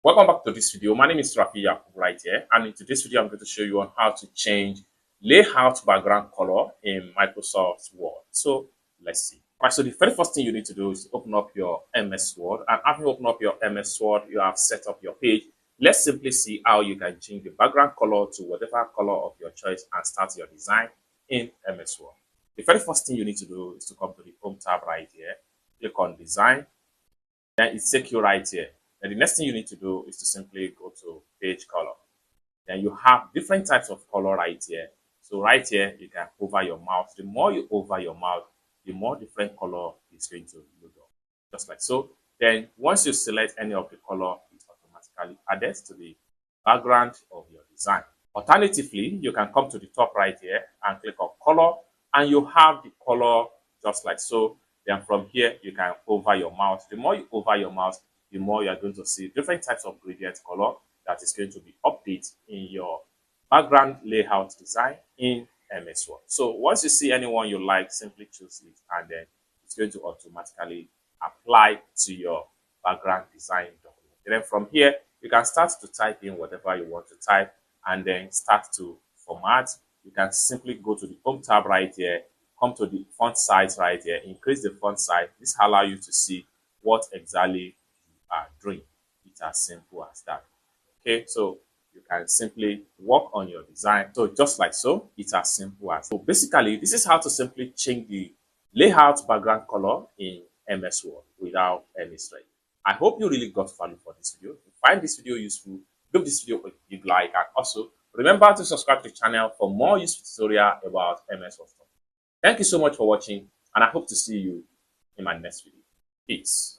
Welcome back to this video. My name is Rafi Yakub right here, and in today's video I'm going to show you on how to change layout background color in Microsoft Word. So let's see. Right, so the very first thing you need to do is open up your MS Word, and after you open up your MS Word, you have set up your page. Let's simply see how you can change the background color to whatever color of your choice and start your design in MS Word. The very first thing you need to do is to come to the Home tab right here, click on Design, then it takes you right here. Then the next thing you need to do is to simply go to page color. Then you have different types of color right here. So right here, you can hover your mouse. The more you hover your mouse, the more different color is going to load up. Just like so. Then once you select any of the color, it automatically added to the background of your design. Alternatively, you can come to the top right here and click on color, and you have the color just like so. Then from here, you can hover your mouse. The more you hover your mouse, the more you are going to see different types of gradient color that is going to be updated in your background layout design in MS Word. So once you see anyone you like, simply choose it, and then it's going to automatically apply to your background design document. And then from here, you can start to type in whatever you want to type and then start to format. You can simply go to the Home tab right here, come to the font size right here, increase the font size. This allows you to see what exactly you are doing. It's as simple as that. Okay, so you can simply work on your design. So just like so, it's as simple as. So basically, this is how to simply change the layout background color in MS Word without any stress. I hope you really got value for this video. If you find this video useful, give this video a big like, and also remember to subscribe to the channel for more useful tutorial about MS Word. Thank you so much for watching, and I hope to see you in my next video. Peace.